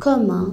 Comment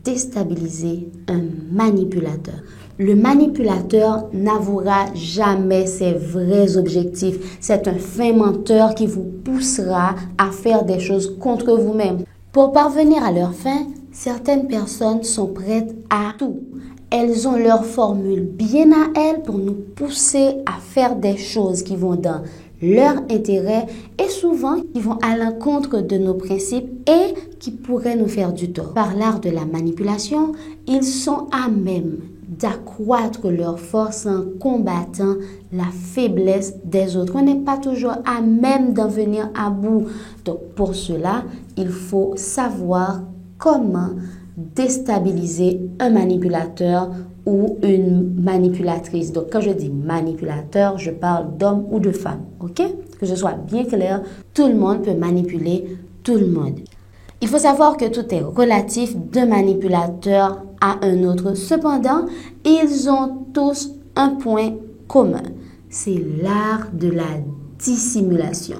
déstabiliser un manipulateur? Le manipulateur n'avouera jamais ses vrais objectifs. C'est un fin menteur qui vous poussera à faire des choses contre vous-même. Pour parvenir à leur fin, certaines personnes sont prêtes à tout. Elles ont leur formule bien à elles pour nous pousser à faire des choses qui vont dans leur intérêt et souvent qui vont à l'encontre de nos principes et qui pourraient nous faire du tort. Par l'art de la manipulation, ils sont à même d'accroître leur force en combattant la faiblesse des autres. On n'est pas toujours à même d'en venir à bout. Donc pour cela, il faut savoir comment déstabiliser un manipulateur ou une manipulatrice. Donc, quand je dis manipulateur, je parle d'homme ou de femme. OK? Que ce soit bien clair, tout le monde peut manipuler tout le monde. Il faut savoir que tout est relatif d'un manipulateur à un autre. Cependant, ils ont tous un point commun. C'est l'art de la dissimulation.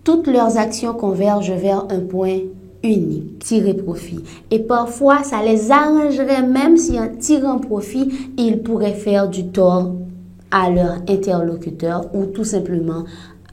Toutes leurs actions convergent vers un point unique, tirer profit. Et parfois, ça les arrangerait même si en tirant profit, ils pourraient faire du tort à leur interlocuteur ou tout simplement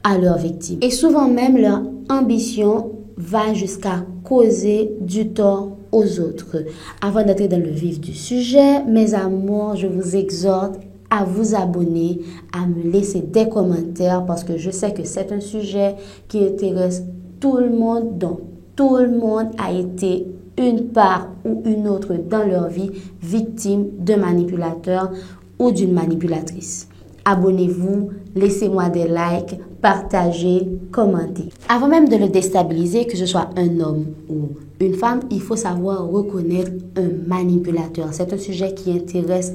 à leur victime. Et souvent même, leur ambition va jusqu'à causer du tort aux autres. Avant d'entrer dans le vif du sujet, mes amours, je vous exhorte à vous abonner, à me laisser des commentaires parce que je sais que c'est un sujet qui intéresse tout le monde. Donc, tout le monde a été une part ou une autre dans leur vie victime d'un manipulateur ou d'une manipulatrice. Abonnez-vous, laissez-moi des likes, partagez, commentez. Avant même de le déstabiliser, que ce soit un homme ou une femme, il faut savoir reconnaître un manipulateur. C'est un sujet qui intéresse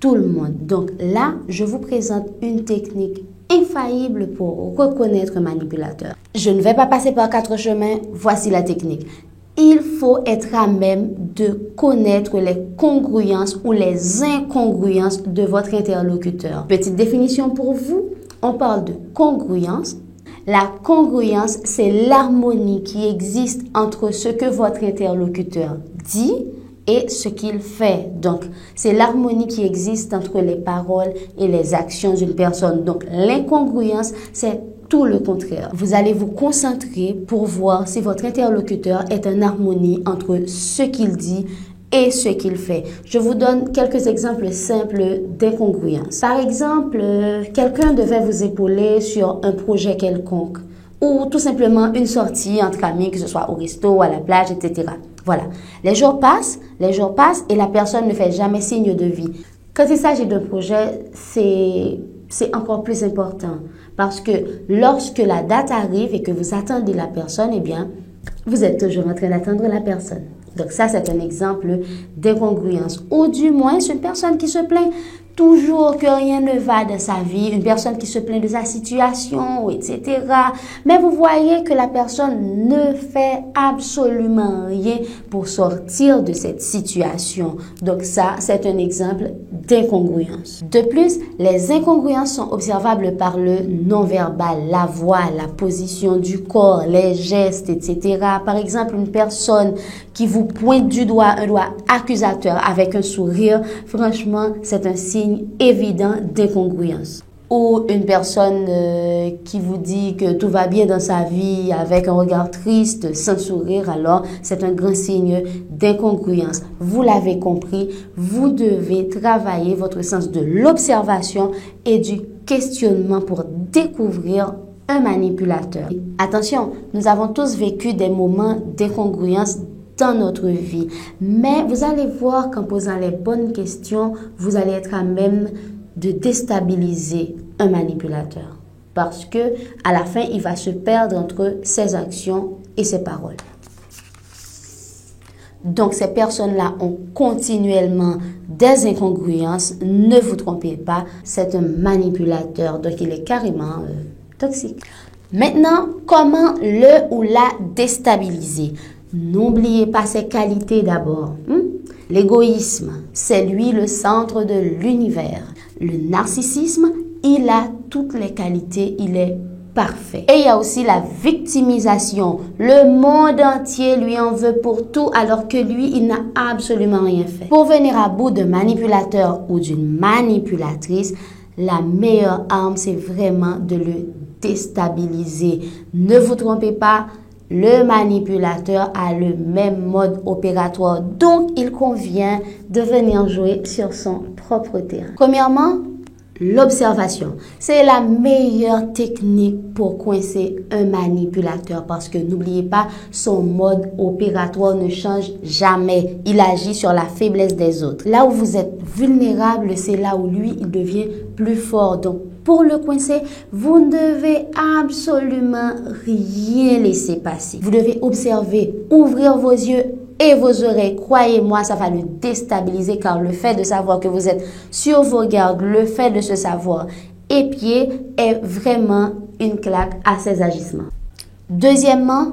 tout le monde. Donc là, je vous présente une technique infaillible pour reconnaître un manipulateur. Je ne vais pas passer par 4 chemins, voici la technique. Il faut être à même de connaître les congruences ou les incongruences de votre interlocuteur. Petite définition pour vous, on parle de congruence. La congruence, c'est l'harmonie qui existe entre ce que votre interlocuteur dit et ce qu'il fait. Donc, c'est l'harmonie qui existe entre les paroles et les actions d'une personne. Donc, l'incongruence, c'est tout le contraire. Vous allez vous concentrer pour voir si votre interlocuteur est en harmonie entre ce qu'il dit et ce qu'il fait. Je vous donne quelques exemples simples d'incongruence. Par exemple, quelqu'un devait vous épauler sur un projet quelconque ou tout simplement une sortie entre amis, que ce soit au resto, à la plage, etc. Voilà. Les jours passent et la personne ne fait jamais signe de vie. Quand il s'agit d'un projet, c'est encore plus important parce que lorsque la date arrive et que vous attendez la personne, eh bien, vous êtes toujours en train d'attendre la personne. Donc ça, c'est un exemple d'incongruence. Ou du moins, c'est une personne qui se plaint toujours que rien ne va dans sa vie, une personne qui se plaint de sa situation, etc. Mais vous voyez que la personne ne fait absolument rien pour sortir de cette situation. Donc ça, c'est un exemple d'incongruence. De plus, les incongruences sont observables par le non-verbal, la voix, la position du corps, les gestes, etc. Par exemple, une personne qui vous pointe du doigt, un doigt accusateur avec un sourire, franchement, c'est un signe évident d'incongruence. Ou une personne qui vous dit que tout va bien dans sa vie avec un regard triste, sans sourire, alors c'est un grand signe d'incongruence. Vous l'avez compris, vous devez travailler votre sens de l'observation et du questionnement pour découvrir un manipulateur. Attention, nous avons tous vécu des moments d'incongruence dans notre vie. Mais vous allez voir qu'en posant les bonnes questions, vous allez être à même de déstabiliser un manipulateur. Parce que à la fin, il va se perdre entre ses actions et ses paroles. Donc, ces personnes-là ont continuellement des incongruences. Ne vous trompez pas, c'est un manipulateur. Donc, il est carrément toxique. Maintenant, comment le ou la déstabiliser? N'oubliez pas ses qualités d'abord. L'égoïsme, c'est lui le centre de l'univers. Le narcissisme, il a toutes les qualités, il est parfait. Et il y a aussi la victimisation. Le monde entier lui en veut pour tout alors que lui, il n'a absolument rien fait. Pour venir à bout d'un manipulateur ou d'une manipulatrice, la meilleure arme, c'est vraiment de le déstabiliser. Ne vous trompez pas, le manipulateur a le même mode opératoire. Donc, il convient de venir jouer sur son propre terrain. Premièrement, l'observation. C'est la meilleure technique pour coincer un manipulateur parce que n'oubliez pas, son mode opératoire ne change jamais. Il agit sur la faiblesse des autres. Là où vous êtes vulnérable, c'est là où lui, il devient plus fort. Donc, pour le coincer, vous ne devez absolument rien laisser passer. Vous devez observer, ouvrir vos yeux et vos oreilles. Croyez-moi, ça va le déstabiliser car le fait de savoir que vous êtes sur vos gardes, le fait de se savoir épié est vraiment une claque à ses agissements. Deuxièmement,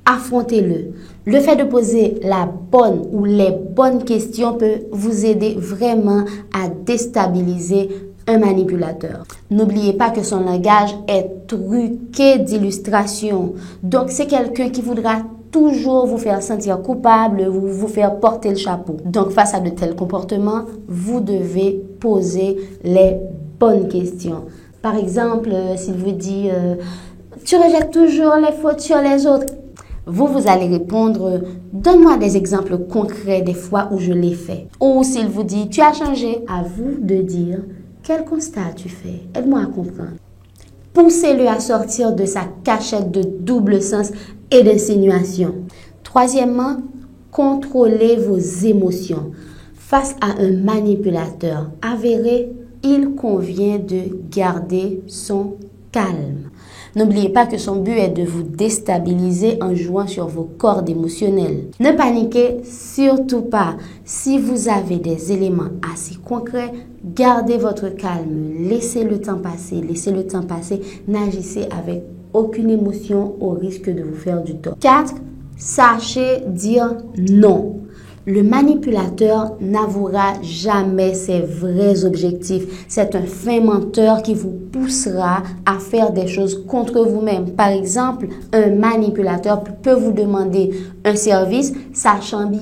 affrontez-le. Le fait de poser la bonne ou les bonnes questions peut vous aider vraiment à déstabiliser un manipulateur. N'oubliez pas que son langage est truqué d'illustrations. Donc, c'est quelqu'un qui voudra toujours vous faire sentir coupable, vous faire porter le chapeau. Donc, face à de tels comportements, vous devez poser les bonnes questions. Par exemple, s'il vous dit « Tu rejettes toujours les fautes sur les autres », vous allez répondre « Donne-moi des exemples concrets des fois où je l'ai fait. » Ou s'il vous dit « Tu as changé », à vous de dire « Quel constat as-tu fait? Aide-moi à comprendre. » Poussez-le à sortir de sa cachette de double sens et d'insinuation. Troisièmement, contrôlez vos émotions. Face à un manipulateur avéré, il convient de garder son calme. N'oubliez pas que son but est de vous déstabiliser en jouant sur vos cordes émotionnelles. Ne paniquez surtout pas. Si vous avez des éléments assez concrets, gardez votre calme. Laissez le temps passer. Laissez le temps passer. N'agissez avec aucune émotion au risque de vous faire du tort. 4. Sachez dire non. Le manipulateur n'avouera jamais ses vrais objectifs. C'est un fin menteur qui vous poussera à faire des choses contre vous-même. Par exemple, un manipulateur peut vous demander un service, sachant bien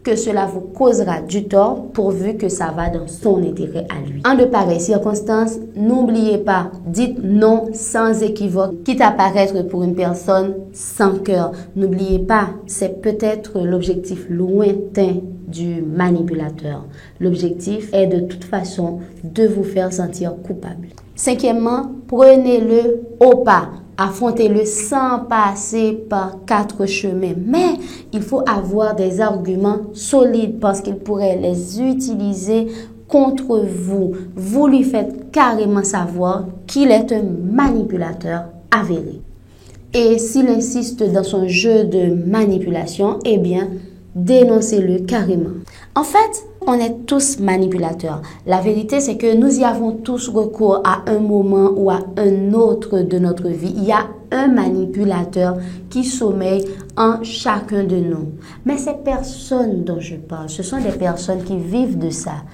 que cela vous causera du tort pourvu que ça va dans son intérêt à lui. En de pareilles circonstances, n'oubliez pas, dites non sans équivoque, quitte à paraître pour une personne sans cœur. N'oubliez pas, c'est peut-être l'objectif lointain du manipulateur. L'objectif est de toute façon de vous faire sentir coupable. Cinquièmement, prenez-le au pas. Affrontez-le sans passer par 4 chemins. Mais il faut avoir des arguments solides parce qu'il pourrait les utiliser contre vous. Vous lui faites carrément savoir qu'il est un manipulateur avéré. Et s'il insiste dans son jeu de manipulation, eh bien, dénoncez-le carrément. En fait, on est tous manipulateurs. La vérité, c'est que nous y avons tous recours à un moment ou à un autre de notre vie. Il y a un manipulateur qui sommeille en chacun de nous. Mais ces personnes dont je parle, ce sont des personnes qui vivent de ça,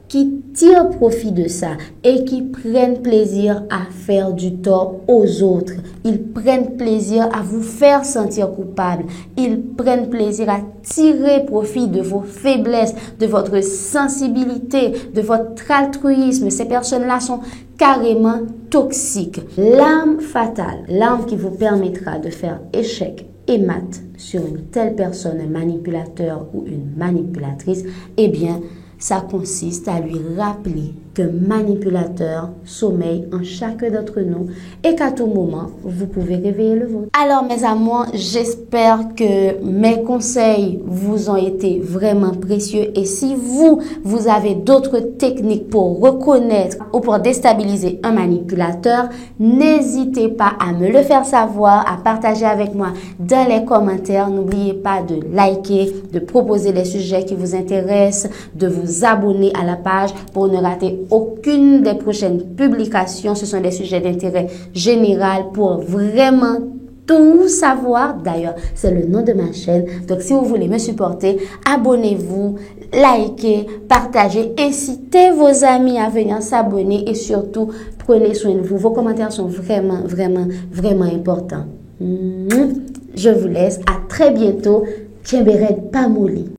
qui tirent profit de ça et qui prennent plaisir à faire du tort aux autres. Ils prennent plaisir à vous faire sentir coupable. Ils prennent plaisir à tirer profit de vos faiblesses, de votre sensibilité, de votre altruisme. Ces personnes-là sont carrément toxiques. L'arme fatale, l'arme qui vous permettra de faire échec et mat sur une telle personne, un manipulateur ou une manipulatrice, eh bien, ça consiste à lui rappeler qu'un manipulateur sommeille en chacun d'entre nous et qu'à tout moment, vous pouvez réveiller le vôtre. Alors mes amours, j'espère que mes conseils vous ont été vraiment précieux et si vous avez d'autres techniques pour reconnaître ou pour déstabiliser un manipulateur, n'hésitez pas à me le faire savoir, à partager avec moi dans les commentaires. N'oubliez pas de liker, de proposer les sujets qui vous intéressent, de vous abonner à la page pour ne rater aucune des prochaines publications. Ce sont des sujets d'intérêt général pour vraiment tout savoir. D'ailleurs, c'est le nom de ma chaîne. Donc, si vous voulez me supporter, abonnez-vous, likez, partagez, incitez vos amis à venir s'abonner et surtout, prenez soin de vous. Vos commentaires sont vraiment, vraiment, vraiment importants. Je vous laisse. À très bientôt. Tiens, Béret, pas molli.